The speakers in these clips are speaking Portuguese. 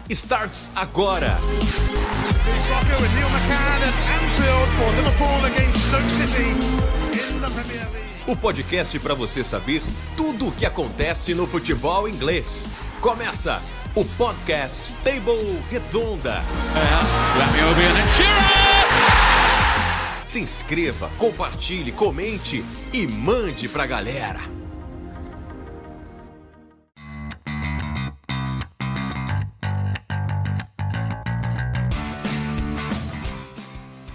starts agora. O podcast para você saber tudo o que acontece no futebol inglês. Começa o podcast Table Redonda. Se inscreva, compartilhe, comente e mande pra galera.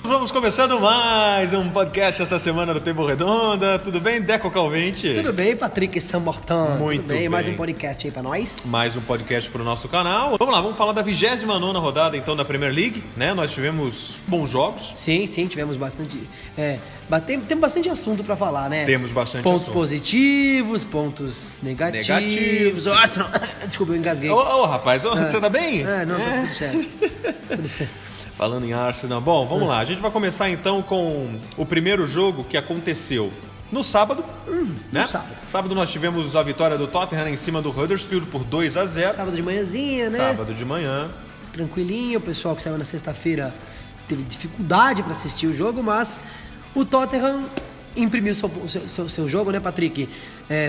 Vamos começando mais um podcast essa semana do Table Redonda. Tudo bem, Deco Calvente? Tudo bem, Patrick Saint-Martin? Muito Tudo bem? bem. Mais um podcast aí pra nós. Mais um podcast pro nosso canal. Vamos lá, vamos falar da 29ª rodada então da Premier League, né? Nós tivemos bons jogos. Sim, tivemos bastante... Temos bastante assunto pra falar, né? Temos bastante pontos assunto. Positivos, pontos negativos. O Arsenal... Desculpa, eu engasguei. Ô, rapaz, você tá bem? Tá tudo certo. Tudo certo. Falando em Arsenal, bom, vamos lá. A gente vai começar então com o primeiro jogo que aconteceu no sábado, né? No sábado. Sábado nós tivemos a vitória do Tottenham em cima do Huddersfield por 2-0. Sábado de manhãzinha, né? Sábado de manhã. Tranquilinho, o pessoal que saiu na sexta-feira teve dificuldade pra assistir o jogo, mas o Tottenham imprimiu seu jogo, né, Patrick?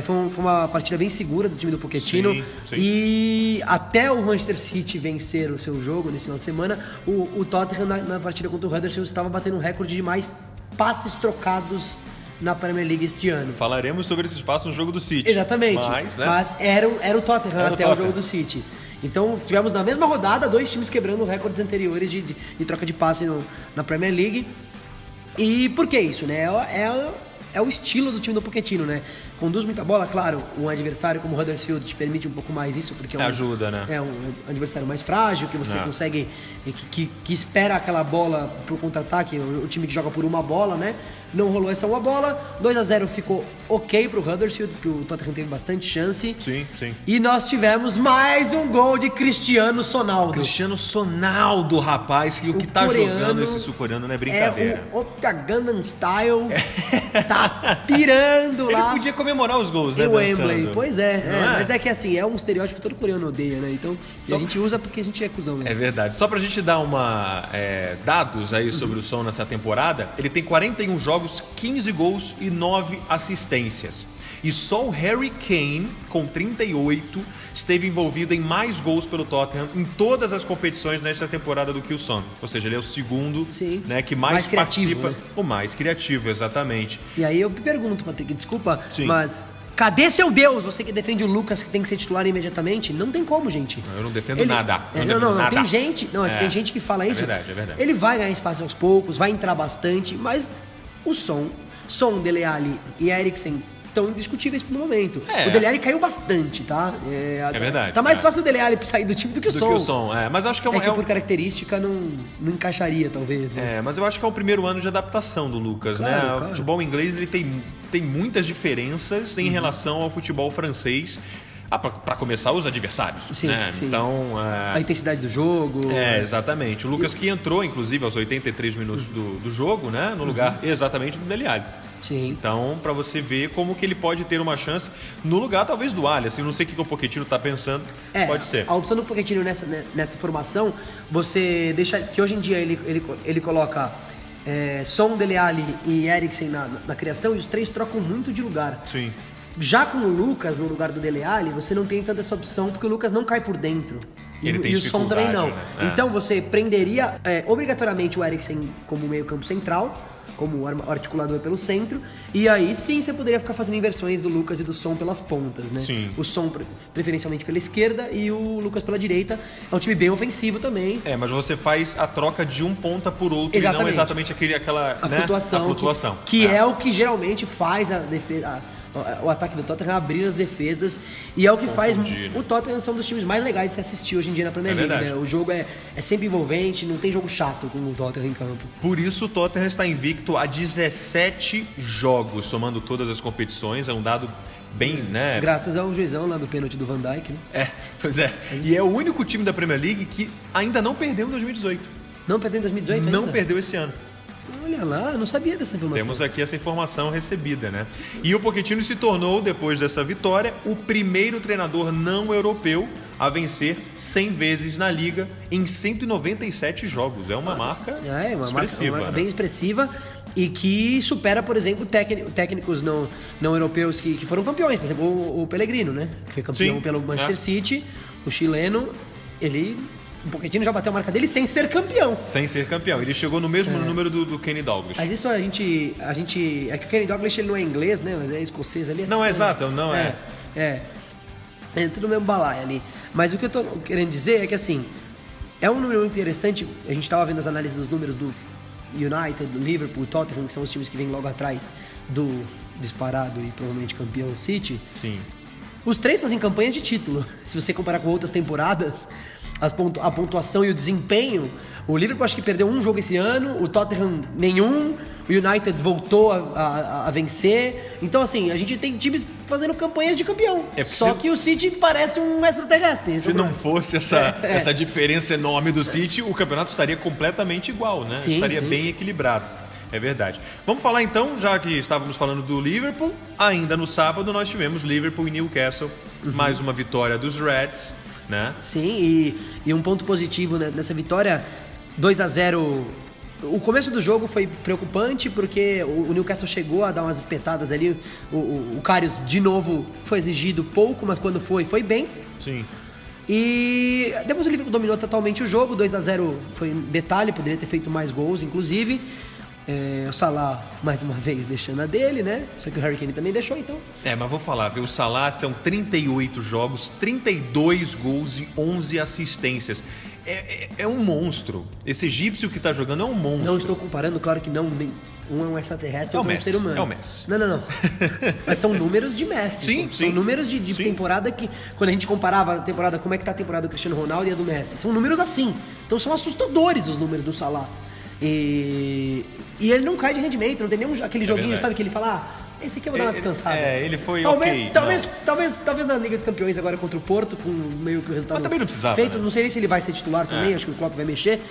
Foi uma partida bem segura do time do Pochettino. Sim. E até o Manchester City vencer o seu jogo nesse final de semana, o Tottenham na partida contra o Huddersfield estava batendo um recorde de mais passes trocados na Premier League este ano. Falaremos sobre esse espaço no jogo do City. Exatamente. Mas era o Tottenham até o jogo do City. Então, tivemos na mesma rodada dois times quebrando recordes anteriores de troca de passe na Premier League. E por que isso, né? É o estilo do time do Pochettino, né? Conduz muita bola, claro, um adversário como o Huddersfield te permite um pouco mais isso, porque ajuda, né? É um adversário mais frágil, que você consegue, que espera aquela bola pro contra-ataque, o time que joga por uma bola, né? Não rolou essa uma bola, 2-0 ficou ok pro Huddersfield, porque o Tottenham teve bastante chance. Sim. E nós tivemos mais um gol de Cristiano Sonaldo. Cristiano Sonaldo, rapaz, e o que tá jogando esse sul-coreano não é brincadeira. É o Gangnam Style, tá pirando lá. Ele podia comemorar os gols, né, o Wembley, dançando. pois mas é que assim, é um estereótipo que todo coreano odeia, né? Então, a gente usa porque a gente é cuzão, né? É verdade. Só pra gente dar dados aí sobre o Son nessa temporada, ele tem 41 jogos, 15 gols e 9 assistências. E só o Harry Kane, com 38, esteve envolvido em mais gols pelo Tottenham em todas as competições nesta temporada do que o Son. Ou seja, ele é o segundo, né, que mais criativo, participa. né? O mais criativo, exatamente. E aí eu me pergunto, Patrick, desculpa, Sim. mas cadê seu Deus? Você que defende o Lucas, que tem que ser titular imediatamente? Não tem como, gente. Eu não defendo nada. Não, tem gente. Tem gente que fala isso. É verdade. Ele vai ganhar espaço aos poucos, vai entrar bastante, mas o Son, Dele Alli e Eriksen estão indiscutíveis no momento. O Dele Alli caiu bastante, tá? É verdade. Tá mais fácil o Dele Alli sair do time do que o Son. Mas eu acho que que por característica não encaixaria, talvez, né? Mas eu acho que é o primeiro ano de adaptação do Lucas, né? Claro. O futebol inglês ele tem muitas diferenças em relação ao futebol francês. Para começar, os adversários. Sim. Então, a intensidade do jogo. Exatamente. O Lucas que entrou, inclusive, aos 83 minutos do jogo, né? No lugar exatamente do Dele Alli. Sim. Então, para você ver como que ele pode ter uma chance no lugar, talvez, do Alli. Assim, não sei o que o Pochettino tá pensando. Pode ser. A opção do Pochettino nessa formação, você deixa... Que hoje em dia ele coloca Son, Dele Alli e Eriksen na criação, e os três trocam muito de lugar. Sim. Já com o Lucas no lugar do Dele Alli, você não tem tanta essa opção, porque o Lucas não cai por dentro. E o Son também não. Né? Então você prenderia obrigatoriamente o Eriksen como meio campo central, como articulador pelo centro, e aí sim você poderia ficar fazendo inversões do Lucas e do Son pelas pontas, né? Sim. O Son preferencialmente pela esquerda e o Lucas pela direita. É um time bem ofensivo também. Mas você faz a troca de um ponta por outro e não exatamente aquela flutuação. Que é o que geralmente faz a defesa... O ataque do Tottenham abrir as defesas, e é o que faz o Tottenham ser um dos times mais legais de se assistir hoje em dia na Premier League, né? O jogo é sempre envolvente, não tem jogo chato com o Tottenham em campo. Por isso o Tottenham está invicto a 17 jogos, somando todas as competições. É um dado bem, né? Graças ao juizão lá do pênalti do Van Dijk, né? Pois é. E é o único time da Premier League que ainda não perdeu em 2018. Não perdeu em 2018 ainda? Não perdeu esse ano. Olha lá, eu não sabia dessa informação. Temos aqui essa informação recebida, né? E o Pochettino se tornou, depois dessa vitória, o primeiro treinador não europeu a vencer 100 vezes na Liga em 197 jogos. É uma marca expressiva. Marca bem expressiva e que supera, por exemplo, técnicos não europeus que foram campeões. Por exemplo, o Pellegrino, né? Que foi campeão pelo Manchester City, o chileno, o Pochettino já bateu a marca dele sem ser campeão. Sem ser campeão. Ele chegou no mesmo número do Kenny Dalglish. Mas isso a gente... É que o Kenny Dalglish ele não é inglês, né? Mas é escocês ali. Não, é exato. Não é. É tudo no mesmo balaio ali. Mas o que eu tô querendo dizer é que, assim, é um número muito interessante. A gente tava vendo as análises dos números do United, do Liverpool, Tottenham, que são os times que vêm logo atrás do disparado e provavelmente campeão City. Sim. Os três fazem campanhas de título. Se você comparar com outras temporadas, a pontuação e o desempenho, o Liverpool acho que perdeu um jogo esse ano, o Tottenham nenhum, o United voltou a vencer. Então, assim, a gente tem times fazendo campanhas de campeão. Só que o City parece um extraterrestre. Se não fosse essa diferença enorme do City, o campeonato estaria completamente igual, né? Estaria bem equilibrado. É verdade. Vamos falar então, já que estávamos falando do Liverpool, ainda no sábado nós tivemos Liverpool e Newcastle, mais uma vitória dos Reds, né? Sim, e um ponto positivo nessa vitória, 2-0. O começo do jogo foi preocupante porque o Newcastle chegou a dar umas espetadas ali. O Karius, de novo, foi exigido pouco, mas quando foi bem. Sim. E depois o Liverpool dominou totalmente o jogo, 2-0 foi um detalhe, poderia ter feito mais gols, inclusive. O Salah, mais uma vez, deixando a dele, né? Só que o Harry Kane também deixou, então. Mas vou falar, viu? O Salah são 38 jogos, 32 gols e 11 assistências. É um monstro. Esse egípcio que tá jogando é um monstro. Não estou comparando, claro que não. Um é um extraterrestre, outro é um ser humano. É o Messi. Não. Mas são números de Messi. Sim. São números de temporada que, quando a gente comparava a temporada, como é que tá a temporada do Cristiano Ronaldo e a do Messi? São números assim. Então são assustadores os números do Salah. E ele não cai de rendimento, não tem nenhum aquele joguinho, sabe, que ele fala, esse aqui eu vou dar uma descansada. Ele foi talvez na Liga dos Campeões agora contra o Porto, com meio que o resultado mas também não precisava, feito, né? Não sei nem se ele vai ser titular também, acho que o Klopp vai mexer,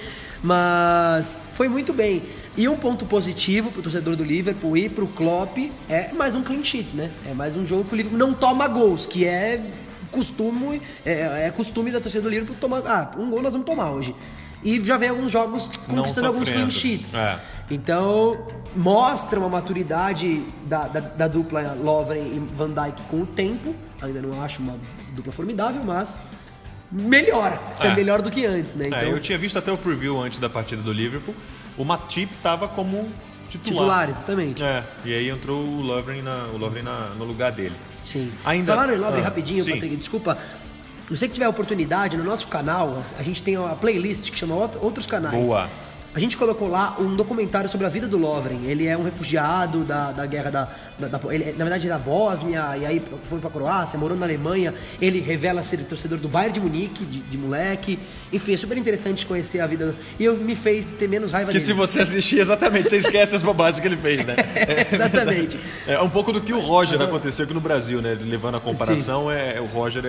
mas foi muito bem. E um ponto positivo pro torcedor do Liverpool e pro Klopp é mais um clean sheet, né? É mais um jogo que o Liverpool não toma gols, que é costume da torcida do Liverpool tomar, um gol nós vamos tomar hoje. E já vem alguns jogos conquistando alguns clean sheets. Então, mostra uma maturidade da dupla Lovren e Van Dijk com o tempo. Ainda não acho uma dupla formidável, mas melhora. É melhor do que antes, né? Então, eu tinha visto até o preview antes da partida do Liverpool. O Matip estava como titular, exatamente. E aí entrou o Lovren no lugar dele. Sim. Falaram em Lovren rapidinho, Patrick, desculpa. Você que tiver oportunidade, no nosso canal, a gente tem uma playlist que chama Outros Canais. Boa. A gente colocou lá um documentário sobre a vida do Lovren. Ele é um refugiado da guerra ele, na verdade, da Bósnia, e aí foi pra Croácia, morou na Alemanha. Ele revela ser torcedor do Bayern de Munique, de moleque. Enfim, é super interessante conhecer a vida. E me fez ter menos raiva dele. Que se você assistir, exatamente, você esquece as bobagens que ele fez, né? Exatamente. É um pouco do que o Roger aconteceu aqui no Brasil, né? Levando a comparação, o Roger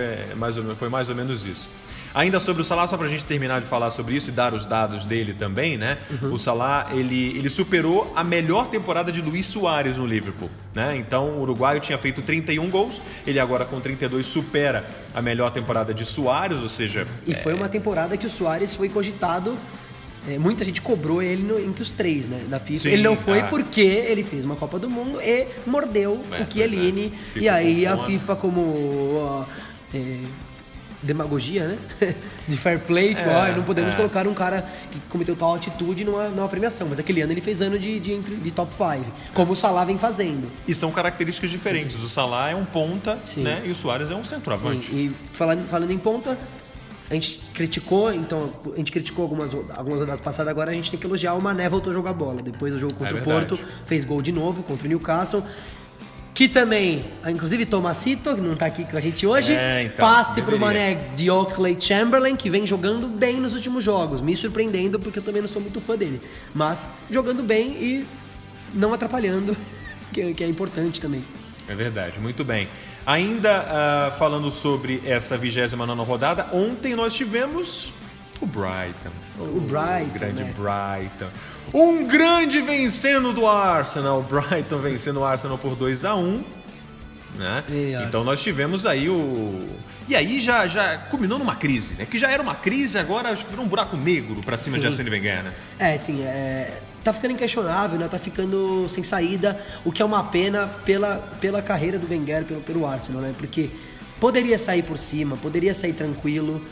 foi mais ou menos isso. Ainda sobre o Salah, só pra gente terminar de falar sobre isso e dar os dados dele também, né? O Salah, ele superou a melhor temporada de Luis Suárez no Liverpool, né? Então, o uruguaio tinha feito 31 gols, ele agora com 32 supera a melhor temporada de Suárez, ou seja... E foi uma temporada que o Suárez foi cogitado... muita gente cobrou ele entre os três, né, da FIFA. Sim, ele não foi porque ele fez uma Copa do Mundo e mordeu o Chiellini. E aí a FIFA, como... demagogia, né? De fair play, tipo, não podemos colocar um cara que cometeu tal atitude numa premiação. Mas aquele ano ele fez ano de top 5, como o Salah vem fazendo. E são características diferentes. O Salah é um ponta, né? E o Suárez é um centroavante. Sim. E falando em ponta, a gente criticou algumas rodadas passadas, agora a gente tem que elogiar. O Mané voltou a jogar bola. Depois do jogo contra o Porto, fez gol de novo contra o Newcastle. Que também, inclusive Tomasito, que não tá aqui com a gente hoje, passe pro Mané de Oxlade-Chamberlain, que vem jogando bem nos últimos jogos, me surpreendendo porque eu também não sou muito fã dele, mas jogando bem e não atrapalhando, que é importante também. É verdade, muito bem. Ainda falando sobre essa 29ª rodada, ontem nós tivemos O Brighton. O Brighton, grande né? Brighton. Um grande vencendo do Arsenal. O Brighton vencendo o Arsenal por 2-1. Né? Então nós tivemos aí o... E aí já culminou numa crise, né? Que já era uma crise, agora acho que virou um buraco negro pra cima de Arsène Wenger, né? Tá ficando inquestionável, né? Tá ficando sem saída, o que é uma pena pela carreira do Wenger, pelo Arsenal, né? Porque poderia sair por cima, poderia sair tranquilo.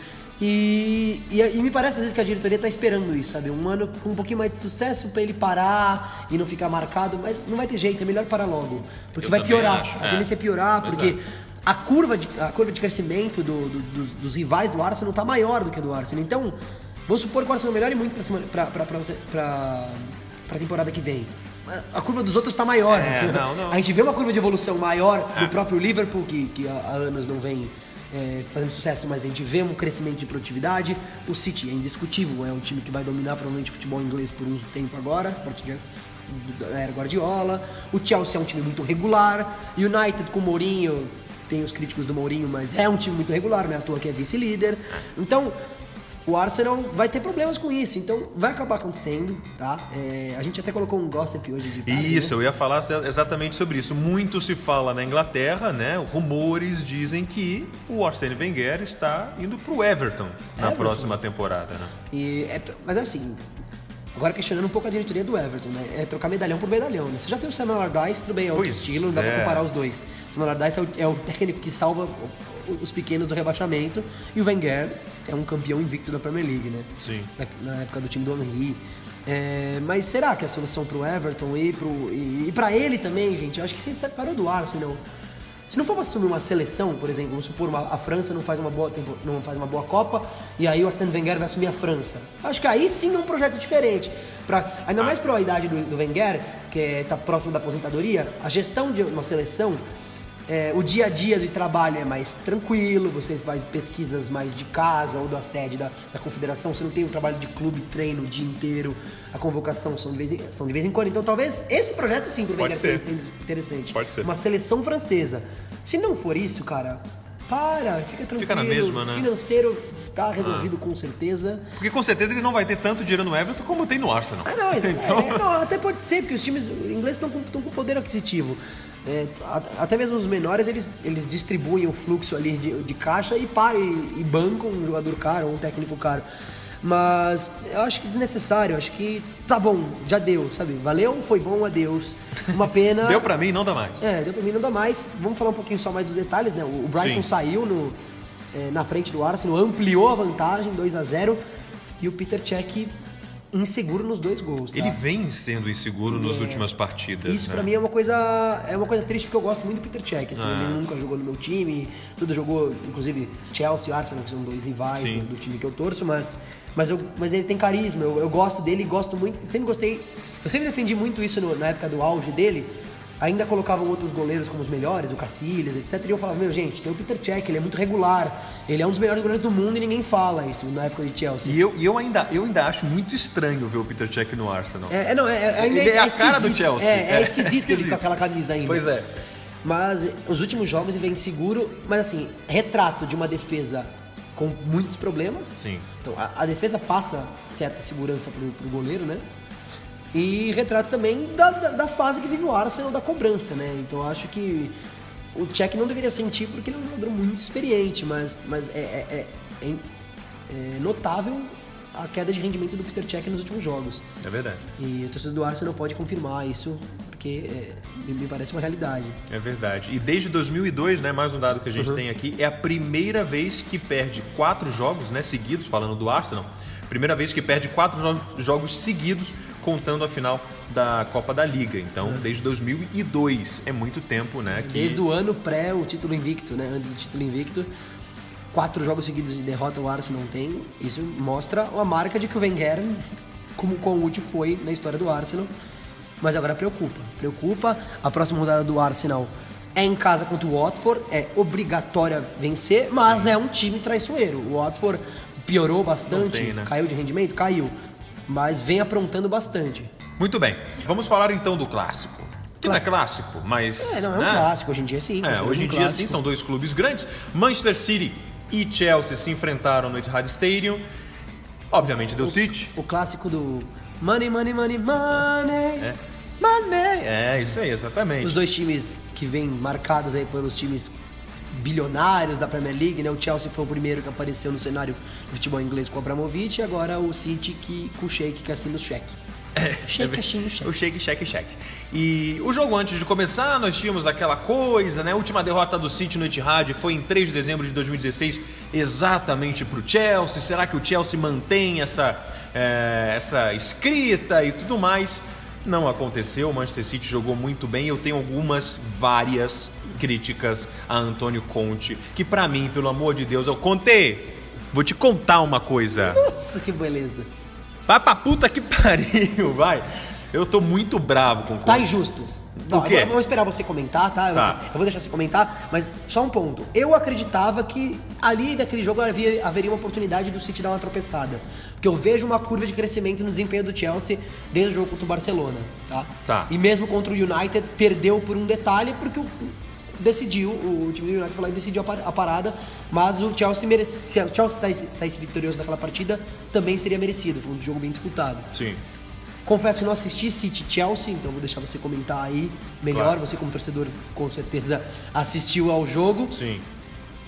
E me parece às vezes que a diretoria tá esperando isso, sabe? Um ano com um pouquinho mais de sucesso pra ele parar e não ficar marcado, mas não vai ter jeito, é melhor parar logo. Porque vai piorar, a tendência é piorar, porque a curva de crescimento dos rivais do Arsenal tá maior do que a do Arsenal. Então, vamos supor que o Arsenal melhore muito pra temporada que vem. A curva dos outros tá maior. A gente vê uma curva de evolução maior do próprio Liverpool, que há anos não vem fazendo sucesso, mas a gente vê um crescimento de produtividade. O City é indiscutível, é um time que vai dominar provavelmente o futebol inglês por um tempo agora, a partir da era Guardiola. O Chelsea é um time muito regular. United com o Mourinho, tem os críticos do Mourinho, mas é um time muito regular, né? À toa que é vice-líder. Então, o Arsenal vai ter problemas com isso, então vai acabar acontecendo, tá? A gente até colocou um gossip hoje de tarde, Isso, né? eu ia falar exatamente sobre isso. Muito se fala na Inglaterra, né? Rumores dizem que o Arsène Wenger está indo pro Everton na próxima temporada, né? Mas assim, agora questionando um pouco a diretoria do Everton, né? É trocar medalhão por medalhão, né? Você já tem o Samuel Allardyce, tudo bem, é outro estilo, não dá pra comparar os dois. O Samuel Allardyce é o técnico que salva os pequenos do rebaixamento, e o Wenger é um campeão invicto da Premier League, né? Sim. Na época do time do Henry. Mas será que a solução pro Everton e pra ele também, gente, eu acho que se separou do Arsenal. Se não for pra assumir uma seleção, por exemplo, vamos supor a França não faz uma boa Copa, e aí o Arsène Wenger vai assumir a França. Acho que aí sim é um projeto diferente. Ainda mais para a idade do Wenger, que tá próximo da aposentadoria, a gestão de uma seleção, o dia a dia do trabalho é mais tranquilo, você faz pesquisas mais de casa ou da sede da confederação, você não tem o trabalho de clube, treino o dia inteiro, a convocação são de vez em quando. Então talvez esse projeto sim pro Wenger seja interessante. Pode ser. Uma seleção francesa. Se não for isso, cara, fica tranquilo. Fica na mesma, né? Financeiro tá resolvido com certeza. Porque com certeza ele não vai ter tanto dinheiro no Everton como tem no Arsenal. Não, até pode ser, porque os times ingleses estão com poder aquisitivo. Até mesmo os menores, eles distribuem o fluxo ali de caixa e bancam um jogador caro ou um técnico caro. Mas eu acho que é desnecessário, acho que tá bom, já deu, sabe? Valeu, foi bom, adeus. Uma pena. Deu pra mim, não dá mais. Deu pra mim, não dá mais. Vamos falar um pouquinho só mais dos detalhes, né? O Brighton saiu na frente do Arsenal, ampliou a vantagem, 2-0, e o Peter Cech inseguro nos 2 gols, tá? Ele vem sendo inseguro nas últimas partidas. Isso, né? Pra mim é uma coisa triste, porque eu gosto muito do Peter Cech, assim, ele nunca jogou no meu time, tudo jogou, inclusive Chelsea e Arsenal, que são 2 rivais do time que eu torço, mas ele tem carisma, eu gosto dele, gosto muito, eu sempre defendi muito isso na época do auge dele. Ainda colocavam outros goleiros como os melhores, o Cacilhas, etc. E eu falava, gente, tem o Peter Cech, ele é muito regular, ele é um dos melhores goleiros do mundo e ninguém fala isso na época de Chelsea. E eu ainda acho muito estranho ver o Peter Cech no Arsenal. Ele é a cara do Chelsea. É esquisito ele com aquela camisa ainda. Pois é. Mas os últimos jogos ele vem seguro, mas assim, retrato de uma defesa com muitos problemas. Sim. Então a defesa passa certa segurança pro goleiro, né? E retrato também da fase que vive o Arsenal, da cobrança, né? Então eu acho que o Cech não deveria sentir porque ele é um jogador muito experiente, mas é notável a queda de rendimento do Peter Cech nos últimos jogos. É verdade. E o torcedor do Arsenal pode confirmar isso, porque me parece uma realidade. É verdade. E desde 2002, né, mais um dado que a gente tem aqui, é a primeira vez que perde 4 jogos, né, seguidos, falando do Arsenal, primeira vez que perde 4 jogos seguidos, contando a final da Copa da Liga. Então, desde 2002, é muito tempo, né? Desde o ano pré o título invicto, né? Antes do título invicto, 4 jogos seguidos de derrota o Arsenal não tem. Isso mostra a marca de que o Wenger, como quão útil foi na história do Arsenal. Mas agora preocupa. A próxima rodada do Arsenal é em casa contra o Watford, é obrigatória vencer, mas é um time traiçoeiro. O Watford piorou bastante, caiu de rendimento, mas vem aprontando bastante. Muito bem, vamos falar então do clássico. Que não é clássico, mas... Não é um clássico, hoje em dia sim. Hoje em dia sim, são 2 clubes grandes. Manchester City e Chelsea se enfrentaram no Etihad Stadium. Obviamente deu City. O clássico do money, money, money, money. Money. Isso aí, exatamente. Os dois times que vêm marcados aí pelos times bilionários da Premier League, né? O Chelsea foi o primeiro que apareceu no cenário do futebol inglês com o Abramovich, e agora o City com o Sheik, que assina o cheque. O Sheik. E o jogo antes de começar, nós tínhamos aquela coisa, né? A última derrota do City no Etihad foi em 3 de dezembro de 2016, exatamente pro Chelsea. Será que o Chelsea mantém essa escrita e tudo mais? Não aconteceu, o Manchester City jogou muito bem. Eu tenho várias críticas a Antônio Conte, que pra mim, pelo amor de Deus, Conte, vou te contar uma coisa. Nossa, que beleza. Vai pra puta que pariu, vai. Eu tô muito bravo com o Conte. Tá injusto. Por quê? Eu vou esperar você comentar, tá? Eu vou deixar você comentar, mas só um ponto. Eu acreditava que ali naquele jogo haveria uma oportunidade do City dar uma tropeçada. Porque eu vejo uma curva de crescimento no desempenho do Chelsea desde o jogo contra o Barcelona, tá? E mesmo contra o United, perdeu por um detalhe, porque o time do United foi lá e decidiu a parada, mas o Chelsea merece. Se o Chelsea saísse vitorioso daquela partida, também seria merecido. Foi um jogo bem disputado. Sim. Confesso que não assisti City-Chelsea, então vou deixar você comentar aí melhor. Claro. Você, como torcedor, com certeza assistiu ao jogo. Sim.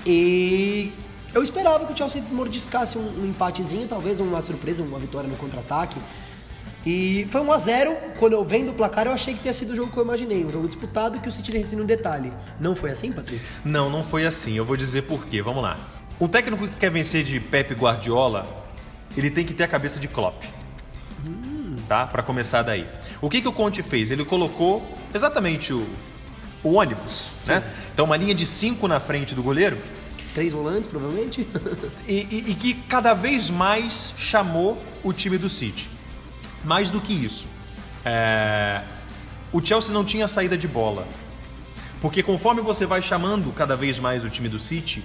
E eu esperava que o Chelsea mordiscasse um empatezinho, talvez uma surpresa, uma vitória no contra-ataque. E foi 1-0. Quando eu vendo o placar, eu achei que tinha sido o jogo que eu imaginei. Um jogo disputado que o City decidiu no detalhe. Não foi assim, Patrick? Não foi assim. Eu vou dizer por quê. Vamos lá. Um técnico que quer vencer de Pep Guardiola, ele tem que ter a cabeça de Klopp. Tá? Para começar daí. O que o Conte fez? Ele colocou exatamente o ônibus, né? Então uma linha de 5 na frente do goleiro. 3 volantes, provavelmente. e que cada vez mais chamou o time do City. Mais do que isso. O Chelsea não tinha saída de bola. Porque conforme você vai chamando cada vez mais o time do City,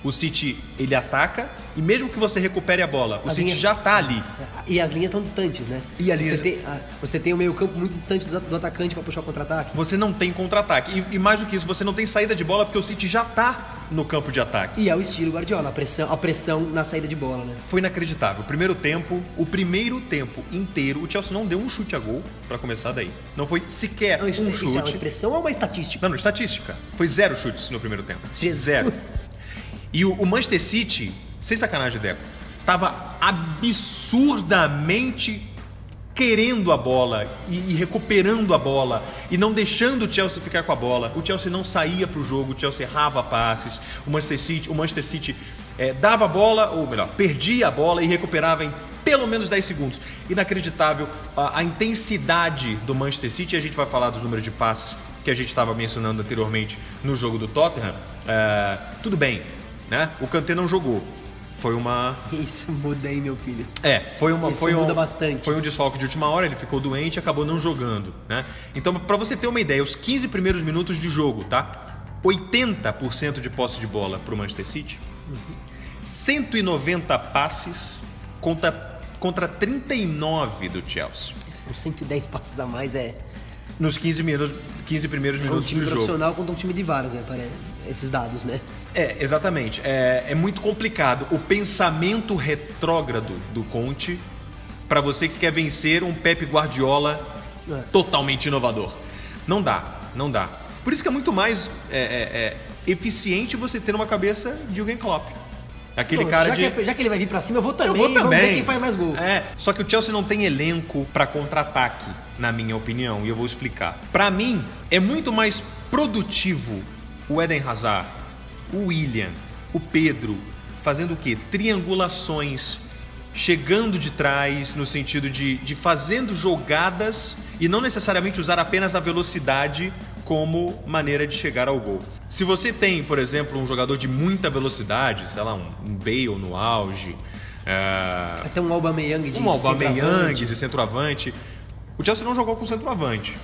o City, ele ataca, e mesmo que você recupere a bola, o City já tá ali. E as linhas estão distantes, né? Você tem o meio campo muito distante do atacante para puxar o contra-ataque. Você não tem contra-ataque. E mais do que isso, você não tem saída de bola porque o City já tá no campo de ataque. E é o estilo Guardiola, a pressão na saída de bola, né? Foi inacreditável. O primeiro tempo inteiro, o Chelsea não deu um chute a gol, para começar daí. Não foi sequer um chute. Isso é uma expressão ou uma estatística? Não, estatística. Foi 0 chutes no primeiro tempo. Jesus. 0. E o Manchester City, sem sacanagem, Deco, tava absurdamente querendo a bola e recuperando a bola e não deixando o Chelsea ficar com a bola. O Chelsea não saía pro jogo, o Chelsea errava passes. O Manchester City dava a bola, ou melhor, perdia a bola e recuperava em pelo menos 10 segundos. Inacreditável a intensidade do Manchester City. A gente vai falar dos números de passes que a gente estava mencionando anteriormente no jogo do Tottenham. Tudo bem, né? O Kanté não jogou. Foi uma... Isso muda aí, meu filho. Muda bastante. Foi um desfalque de última hora, ele ficou doente e acabou não jogando, né? Então, para você ter uma ideia, os 15 primeiros minutos de jogo, tá? 80% de posse de bola pro Manchester City. 190 passes contra 39 do Chelsea. São 110 passes a mais, nos 15 primeiros minutos do jogo. Um time profissional contra um time de várias, né? Esses dados, né? Exatamente. É muito complicado. O pensamento retrógrado do Conte para você que quer vencer um Pep Guardiola totalmente inovador. Não dá. Por isso que é muito mais eficiente você ter uma cabeça de Jürgen Klopp. Já que ele vai vir pra cima, eu vou também. Vamos ver quem faz mais gol. Só que o Chelsea não tem elenco pra contra-ataque, na minha opinião, e eu vou explicar. Pra mim, é muito mais produtivo o Eden Hazard, o William, o Pedro, fazendo o quê? Triangulações, chegando de trás, no sentido de fazendo jogadas e não necessariamente usar apenas a velocidade como maneira de chegar ao gol. Se você tem, por exemplo, um jogador de muita velocidade, sei lá, um Bale no auge, até um Aubameyang de centroavante. O Chelsea não jogou com centroavante.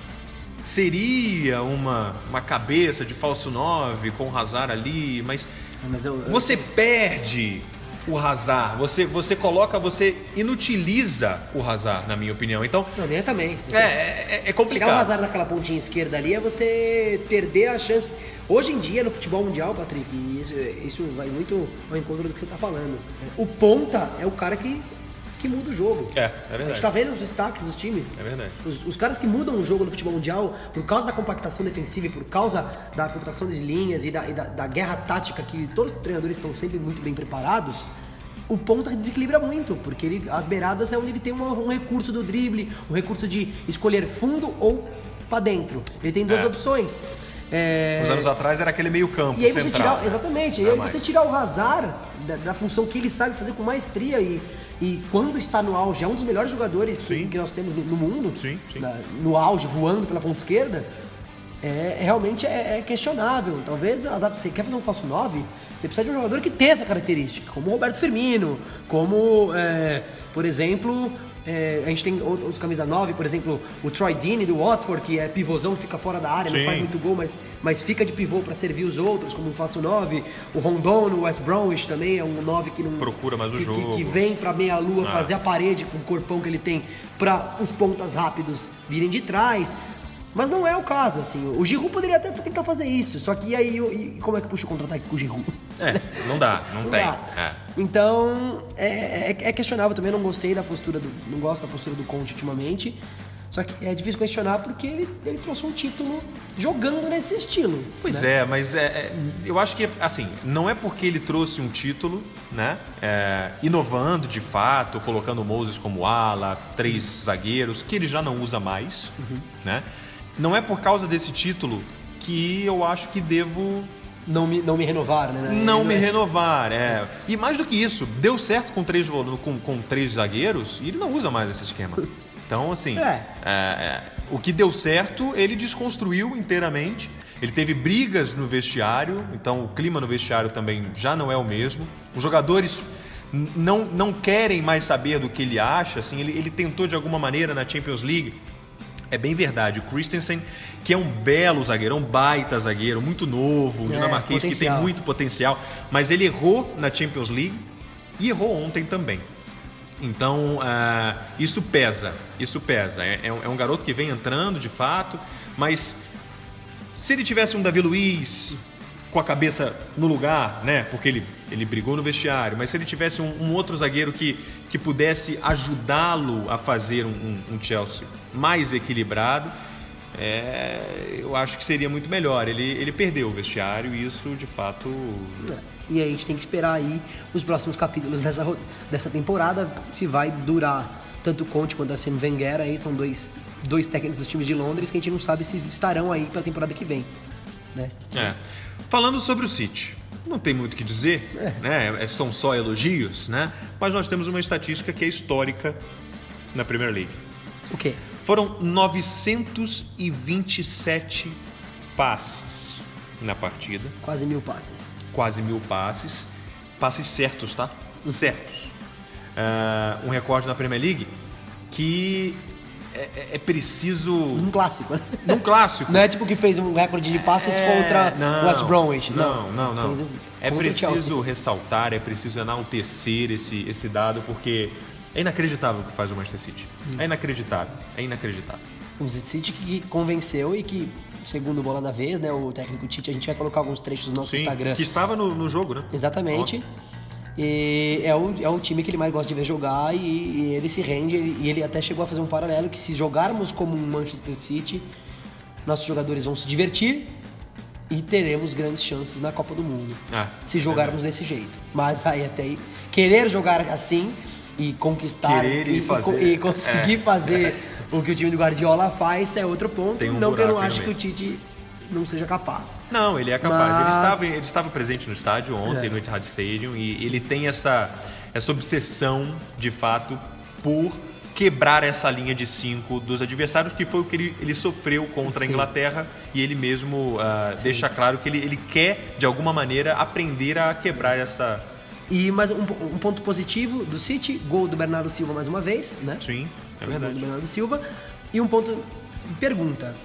Seria uma cabeça de falso 9 com o Hazard ali, mas você perde o Hazard, você inutiliza o Hazard, na minha opinião. Então, não, minha também. É complicado. Tirar o Hazard daquela pontinha esquerda ali é você perder a chance. Hoje em dia, no futebol mundial, Patrick, isso vai muito ao encontro do que você está falando. O ponta é o cara que que muda o jogo. É verdade. A gente tá vendo os destaques dos times. É verdade. Os caras que mudam o jogo no futebol mundial, por causa da compactação defensiva e por causa da computação de linhas e da guerra tática, que todos os treinadores estão sempre muito bem preparados, o ponta desequilibra muito, porque as beiradas é onde ele tem um recurso do drible, um recurso de escolher fundo ou pra dentro. Ele tem duas opções. Uns anos atrás era aquele meio campo e aí central. Exatamente. E aí você tirar o Hazard da função que ele sabe fazer com maestria e quando está no auge, é um dos melhores jogadores que nós temos no mundo. Sim. No auge, voando pela ponta esquerda. Realmente é questionável. Talvez, você quer fazer um falso 9, você precisa de um jogador que tenha essa característica, como o Roberto Firmino, como, por exemplo, a gente tem outros camisas 9, por exemplo, o Troy Deeney do Watford, que é pivôzão, fica fora da área, não faz muito gol, mas fica de pivô para servir os outros, como um falso 9. O Rondon no West Bromwich também é um 9 que não procura mais o jogo, que vem pra meia-lua fazer a parede com o corpão que ele tem para os pontas rápidos virem de trás. Mas não é o caso, assim. O Giroud poderia até tentar fazer isso, só que aí como é que puxa o contra-ataque com o Giroud? Não dá, não tem. Então, é questionável também, não gostei da postura não gosto da postura do Conte ultimamente. Só que é difícil questionar porque ele trouxe um título jogando nesse estilo. Pois né? Mas eu acho que, assim, não é porque ele trouxe um título, né? Inovando de fato, colocando o Moses como ala, 3 zagueiros, que ele já não usa mais, né? Não é por causa desse título que eu acho que devo... Não me renovar, né? Não me renovar, E mais do que isso, deu certo com 3 zagueiros e ele não usa mais esse esquema. Então, assim, o que deu certo, ele desconstruiu inteiramente. Ele teve brigas no vestiário, então o clima no vestiário também já não é o mesmo. Os jogadores não querem mais saber do que ele acha. Assim, ele tentou de alguma maneira na Champions League. É bem verdade, o Christensen, que é um belo zagueiro, um baita zagueiro, muito novo, um dinamarquês que tem muito potencial, mas ele errou na Champions League e errou ontem também. Então, isso pesa. É um garoto que vem entrando, de fato, mas se ele tivesse um Davi Luiz com a cabeça no lugar, né? Porque ele brigou no vestiário, mas se ele tivesse um outro zagueiro que pudesse ajudá-lo a fazer um Chelsea mais equilibrado, eu acho que seria muito melhor. Ele perdeu o vestiário e isso, de fato... E aí a gente tem que esperar aí os próximos capítulos dessa temporada, se vai durar tanto o Conte quanto a Arsene Wenger. Aí são dois técnicos dos times de Londres que a gente não sabe se estarão aí para a temporada que vem, né? Falando sobre o City, não tem muito o que dizer, né? São só elogios, né? Mas nós temos uma estatística que é histórica na Premier League. O quê? Foram 927 passes na partida. Quase 1000 passes. Quase 1000 passes. Passes certos, tá? Certos. Um recorde na Premier League que é preciso... Num clássico, né? Num clássico. Não é tipo que fez um recorde de passes contra o West Bromwich. Não. É preciso ressaltar, é preciso enaltecer esse dado, porque é inacreditável o que faz o Manchester City. É inacreditável. O Manchester City que convenceu e que, segundo o Bola da Vez, né, o técnico Tite, a gente vai colocar alguns trechos no nosso Instagram. Que estava no jogo, né? Exatamente. E é o time que ele mais gosta de ver jogar e ele se rende. E ele até chegou a fazer um paralelo que se jogarmos como um Manchester City, nossos jogadores vão se divertir e teremos grandes chances na Copa do Mundo. Se jogarmos desse jeito. Mas aí até querer jogar assim e conquistar e conseguir fazer o que o time do Guardiola faz é outro ponto. Não que eu não acho que o Tite não seja capaz. Não, ele é capaz. Ele estava presente no estádio ontem, no Etihad Stadium, e ele tem essa obsessão, de fato, por quebrar essa linha de 5 dos adversários, que foi o que ele sofreu contra a Inglaterra, e ele mesmo deixa claro que ele quer, de alguma maneira, aprender a quebrar essa... E mais um ponto positivo do City, gol do Bernardo Silva mais uma vez, né? Sim, é verdade. Gol do Bernardo Silva. E um ponto, pergunta,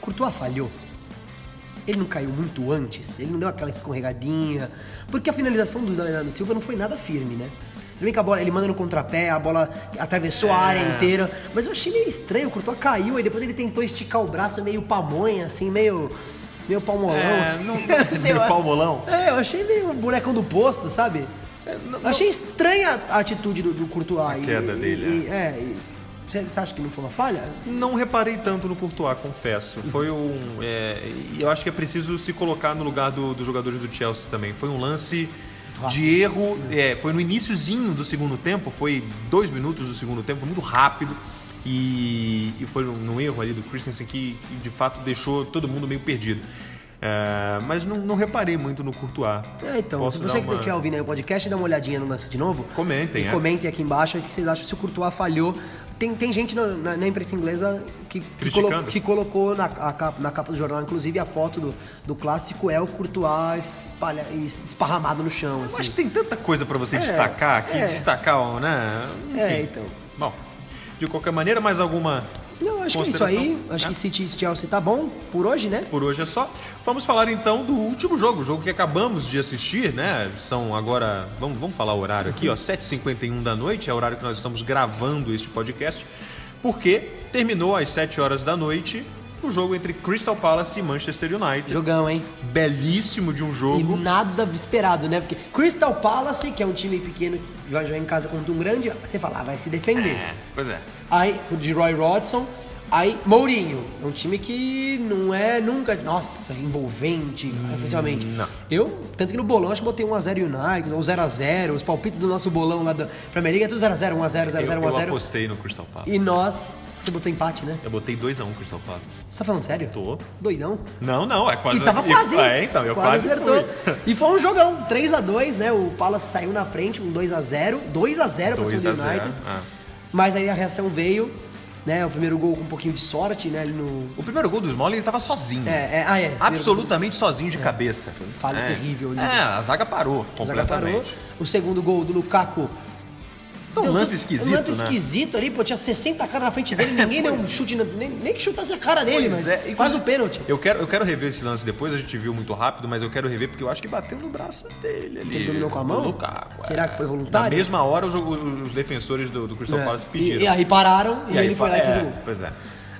Courtois falhou? Ele não caiu muito antes? Ele não deu aquela escorregadinha? Porque a finalização do Bernardo Silva não foi nada firme, né? Tudo bem que a bola, ele manda no contrapé, a bola atravessou a área inteira, mas eu achei meio estranho, o Courtois caiu, aí depois ele tentou esticar o braço meio pamonha, assim, meio palmolão. Assim. Meio palmolão? Eu achei meio bonecão do posto, sabe? Achei estranha a atitude do Courtois. A queda dele. Você acha que não foi uma falha? Não reparei tanto no Courtois, confesso. Foi eu acho que é preciso se colocar no lugar dos jogadores do Chelsea também. Foi um lance de erro. Foi no iniciozinho do segundo tempo, foi 2 minutos do segundo tempo, foi muito rápido. E foi no erro ali do Christensen que de fato deixou todo mundo meio perdido. Mas não reparei muito no Courtois. Então, se você que estiver ouvindo aí o podcast, dá uma olhadinha no lance de novo. Comentem. E comentem aqui embaixo o que vocês acham se o Courtois falhou. Tem gente na imprensa inglesa que colocou na capa do jornal, inclusive, a foto do clássico é o Courtois esparramado no chão. Assim. Acho que tem tanta coisa pra você destacar destacar, né? Enfim. Então. Bom, de qualquer maneira, mais alguma... Não, acho que é isso aí. Acho que City e Chelsea tá bom por hoje, né? Por hoje é só. Vamos falar então do último jogo, o jogo que acabamos de assistir, né? São agora, vamos falar o horário aqui, 7h51 da noite, é o horário que nós estamos gravando este podcast, porque terminou às 7 horas da noite o jogo entre Crystal Palace e Manchester United. Jogão, hein? Belíssimo de um jogo. E nada esperado, né? Porque Crystal Palace, que é um time pequeno que vai jogar em casa contra um grande, você fala, vai se defender. Pois é. Aí, de Roy Hodgson. Aí, Mourinho, é um time que não é nunca, nossa, envolvente, oficialmente. Não. Tanto que no bolão, acho que botei 1x0 United, ou 0x0, os palpites do nosso bolão lá da Premier League é tudo 0x0, 1x0, 0x0, 1x0. Eu apostei no Crystal Palace. E você botou empate, né? Eu botei 2x1 Crystal Palace. Você tá falando sério? Tô. Doidão? Não, é quase... E tava quase, hein? Então, eu quase acertou. Fui. E foi um jogão, 3x2, né? O Palace saiu na frente, um 2x0 pra cima do United. Mas aí a reação veio, né? O primeiro gol com um pouquinho de sorte, né? O primeiro gol do Smalling, ele tava sozinho. Absolutamente sozinho de cabeça. Foi falha terrível. A zaga parou completamente. O segundo gol do Lukaku. Um lance esquisito, um lance esquisito ali, pô, tinha 60 caras na frente dele, ninguém deu um chute, nem que chutasse a cara dele, faz o pênalti. Eu quero rever esse lance depois, a gente viu muito rápido, mas eu quero rever porque eu acho que bateu no braço dele ali. Ele dominou com a mão? Lukaku, Será que foi voluntário? Na mesma hora, os defensores do Crystal Palace pediram. E aí pararam e ele foi lá e fez o gol. Pois é.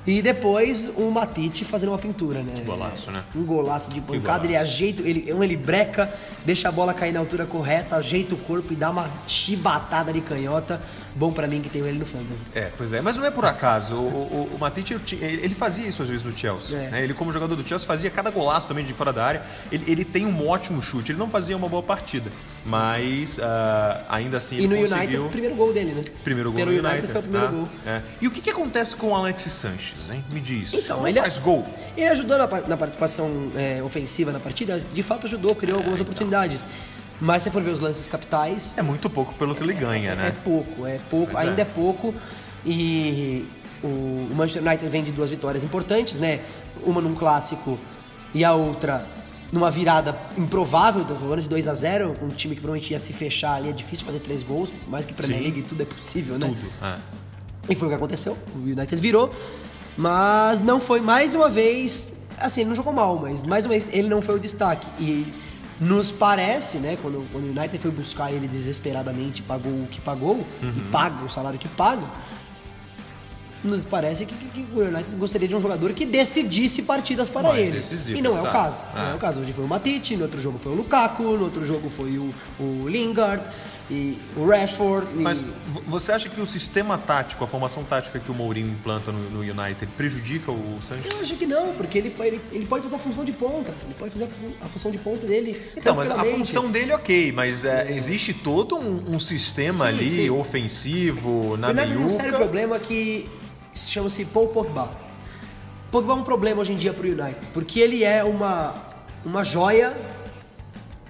E depois o Matite fazendo uma pintura, né? Que golaço, né? Um golaço de pancada, ele ajeita, ele breca, deixa a bola cair na altura correta, ajeita o corpo e dá uma chibatada de canhota. Bom pra mim que tenho ele no Fantasy. Pois é, mas não é por acaso. O Matite, ele fazia isso às vezes no Chelsea. Né? Ele, como jogador do Chelsea, fazia cada golaço também de fora da área. Ele tem um ótimo chute. Ele não fazia uma boa partida, mas ainda assim ele conseguiu... E no United, o primeiro gol dele, né? Primeiro gol no United foi o primeiro gol. E o que acontece com o Alexis Sanchez, hein? Me diz. Então, ele faz gol. Ele ajudou na participação ofensiva na partida, de fato ajudou, criou algumas oportunidades. Mas se for ver os lances capitais... É muito pouco pelo que ele ganha, né? É pouco, ainda é pouco. E o Manchester United vem de 2 vitórias importantes, né? Uma num clássico e a outra numa virada improvável, do ano de 2x0, um time que provavelmente ia se fechar ali, é difícil fazer 3 gols, mais que Premier League tudo é possível, né? Tudo, E foi o que aconteceu, o United virou, mas não foi, mais uma vez, assim, ele não jogou mal, mas mais uma vez ele não foi o destaque. E nos parece, né, quando o United foi buscar ele desesperadamente, pagou o que pagou, e paga o salário que paga, nos parece que o United gostaria de um jogador que decidisse partidas para ele. Decisivo, e não é o caso. Não é o caso. Hoje foi o Matite, no outro jogo foi o Lukaku, no outro jogo foi o Lingard e o Rashford. Mas você acha que o sistema tático, a formação tática que o Mourinho implanta no United prejudica o Sanchez? Eu acho que não, porque ele pode fazer a função de ponta. Ele pode fazer a função de ponta dele. Então, mas a função dele ok, mas existe todo um sistema ofensivo, na meiuca. O United tem um sério problema que chama-se Paul Pogba. Pogba é um problema hoje em dia pro United, porque ele é uma joia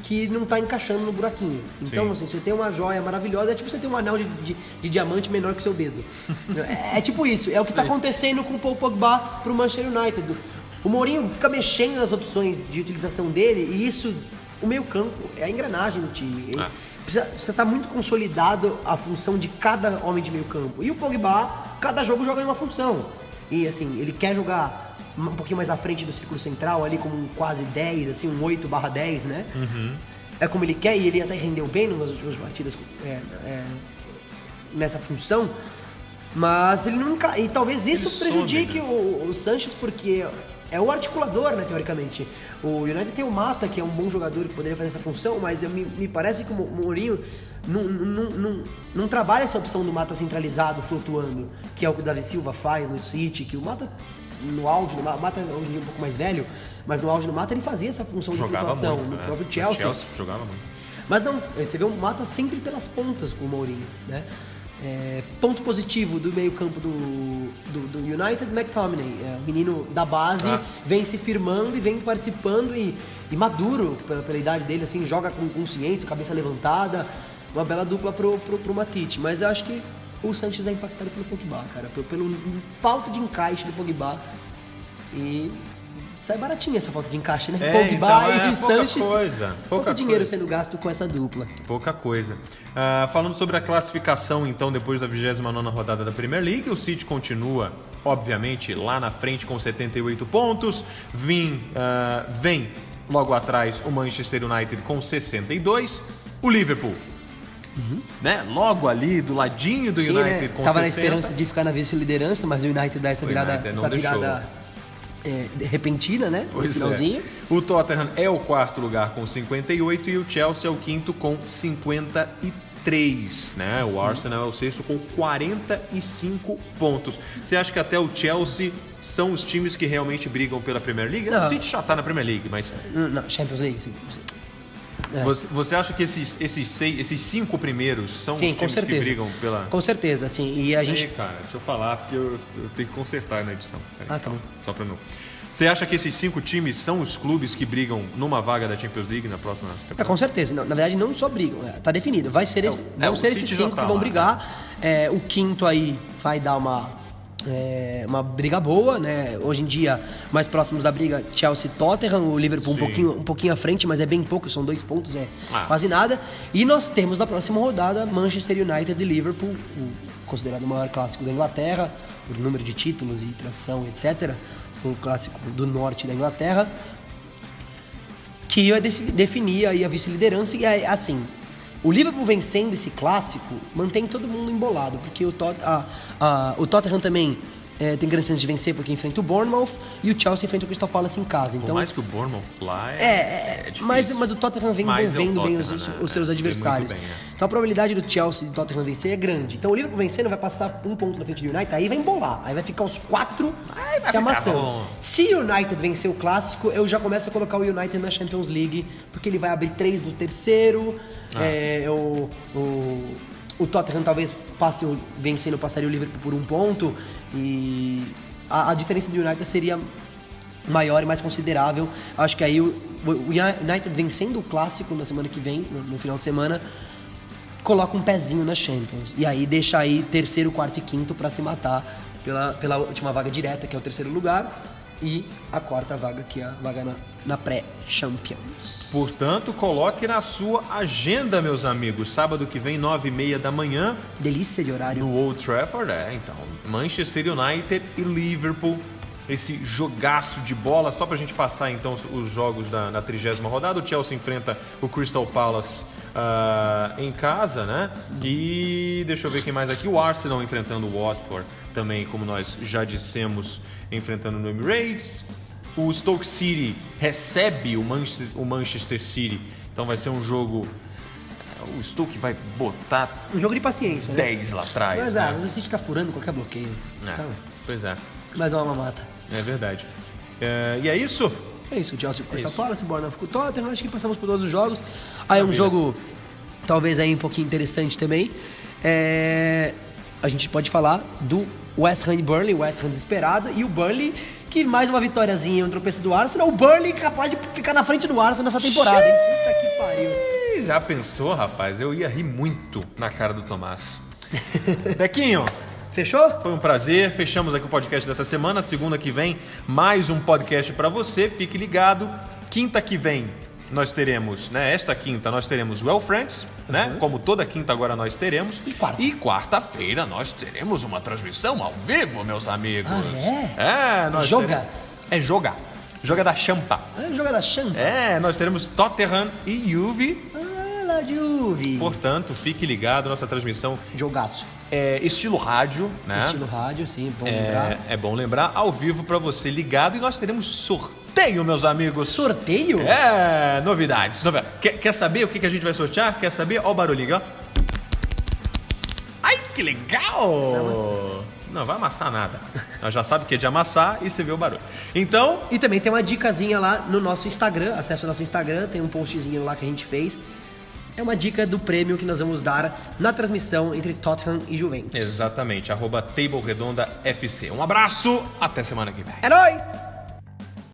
que não tá encaixando no buraquinho. Então, assim, você tem uma joia maravilhosa, é tipo você tem um anel de diamante menor que o seu dedo. É tipo isso, é o que tá acontecendo com o Paul Pogba pro Manchester United. O Mourinho fica mexendo nas opções de utilização dele e isso, o meio campo, é a engrenagem do time. Precisa estar muito consolidado a função de cada homem de meio campo. E o Pogba, cada jogo joga em uma função. E assim, ele quer jogar um pouquinho mais à frente do círculo central, ali como um quase 10, assim, um 8/10, né? É como ele quer, e ele até rendeu bem nas últimas partidas nessa função. Mas ele nunca... E talvez isso prejudique o Sanchez, porque é o articulador, né, teoricamente. O United tem o Mata, que é um bom jogador que poderia fazer essa função, mas me parece que o Mourinho não trabalha essa opção do Mata centralizado, flutuando, que é o que o David Silva faz no City, que o Mata no auge, o Mata hoje em dia é um pouco mais velho, mas no auge do Mata ele fazia essa função de flutuação, muito, no próprio Chelsea. O Chelsea jogava muito. Mas não, você vê o Mata sempre pelas pontas com o Mourinho, né? Ponto positivo do meio campo do United, McTominay, o menino da base, vem se firmando e vem participando e maduro pela idade dele, assim, joga com consciência, cabeça levantada, uma bela dupla pro Matite, mas eu acho que o Sanches é impactado pelo Pogba, cara, pelo falta de encaixe do Pogba e sai baratinha essa falta de encaixe, né? Pogba e Sanches, pouco dinheiro sendo gasto com essa dupla. Pouca coisa. Falando sobre a classificação, então, depois da 29ª rodada da Premier League, o City continua, obviamente, lá na frente com 78 pontos. Vem logo atrás o Manchester United com 62. O Liverpool, né? Logo ali, do ladinho do United, né? Com Tava 60. na esperança de ficar na vice-liderança, mas o United dá essa virada repentina, né? Pois no finalzinho. O Tottenham é o quarto lugar com 58 e o Chelsea é o quinto com 53, né? O Arsenal é o sexto com 45 pontos. Você acha que até o Chelsea são os times que realmente brigam pela Premier League? Não. O City já tá na Premier League, mas... Não, Champions League, sim. Você acha que esses 5 primeiros são os times que brigam pela... Com certeza, assim, e a gente... cara, deixa eu falar, porque eu tenho que consertar na edição. Tá bom. Só pra não... Você acha que esses 5 times são os clubes que brigam numa vaga da Champions League na próxima temporada? Com certeza. Não, na verdade, não só brigam. Tá definido. Vão ser esses 5 que vão brigar. O quinto aí vai dar uma briga boa, né? Hoje em dia, mais próximos da briga, Chelsea e Tottenham, o Liverpool um pouquinho à frente, mas é bem pouco, são 2 pontos, quase nada. E nós temos na próxima rodada Manchester United e Liverpool, considerado o maior clássico da Inglaterra, por número de títulos e tradição, etc. O clássico do norte da Inglaterra, que vai definir aí a vice-liderança. E assim, o Liverpool vencendo esse clássico mantém todo mundo embolado, porque o Tottenham também tem grandes chances de vencer porque enfrenta o Bournemouth e o Chelsea enfrenta o Crystal Palace em casa. Então, por mais que o Bournemouth lá é difícil. Mas o Tottenham vem envolvendo bem os seus adversários. Então a probabilidade do Chelsea e do Tottenham vencer é grande. Então o Liverpool vencendo vai passar 1 ponto na frente do United, aí vai embolar. Aí vai ficar os 4 se amassando. Se o United vencer o clássico, eu já começo a colocar o United na Champions League, porque ele vai abrir 3 do terceiro. O Tottenham talvez vencendo, passaria o Liverpool por 1 ponto, e a diferença do United seria maior e mais considerável. Acho que aí o United vencendo o clássico na semana que vem, no final de semana, coloca um pezinho na Champions, e aí deixa aí terceiro, quarto e quinto para se matar pela última vaga direta, que é o terceiro lugar, e a quarta vaga, que é a vaga na pré-Champions. Portanto, coloque na sua agenda, meus amigos. Sábado que vem, 9h30 da manhã. Delícia de horário. No Old Trafford, então. Manchester United e Liverpool. Esse jogaço de bola. Só pra gente passar, então, os jogos na 30ª rodada. O Chelsea enfrenta o Crystal Palace em casa, né? E deixa eu ver quem mais aqui. O Arsenal enfrentando o Watford também, como nós já dissemos, enfrentando no Emirates. O Stoke City recebe o Manchester City. Então vai ser um jogo... O Stoke vai botar... Um jogo de paciência, 10 lá atrás. Mas, né? mas o City tá furando qualquer bloqueio. Então, pois é. Mais uma mamata. É verdade. E é isso? É isso. O Chelsea com o Crystal Palace, o Bournemouth com o Tottenham. Acho que passamos por todos os jogos. Aí um jogo talvez aí um pouquinho interessante também. A gente pode falar do West Ham e Burnley, o West Ham desesperado, e o Burnley, que mais uma vitóriazinha, um tropeço do Arsenal. O Burnley capaz de ficar na frente do Arsenal nessa temporada, hein? Puta que pariu. Já pensou, rapaz? Eu ia rir muito na cara do Tomás. Dequinho, fechou? Foi um prazer. Fechamos aqui o podcast dessa semana. Segunda que vem, mais um podcast pra você. Fique ligado. Quinta que vem, nós teremos, né? Esta quinta nós teremos Well Friends, né? Como toda quinta agora nós teremos. E quarta-feira nós teremos uma transmissão ao vivo, meus amigos. Nós joga. Joga da champa. Joga da champa. Nós teremos Tottenham e Juve. da Juve. Portanto, fique ligado, nossa transmissão Jogaço. é estilo rádio, né? Estilo rádio, sim, bom lembrar. É bom lembrar, ao vivo pra você ligado, e nós teremos sorteio, meus amigos. Sorteio? Novidades. Quer saber o que a gente vai sortear? Quer saber? Ó o barulhinho, ó. Ai, que legal! Não vai amassar nada. Nós já sabe que é de amassar e você vê o barulho. Então... E também tem uma dicasinha lá no nosso Instagram. Acesse o nosso Instagram, tem um postzinho lá que a gente fez. É uma dica do prêmio que nós vamos dar na transmissão entre Tottenham e Juventus. Exatamente, @TableRedondaFC. Um abraço, até semana que vem. É nóis!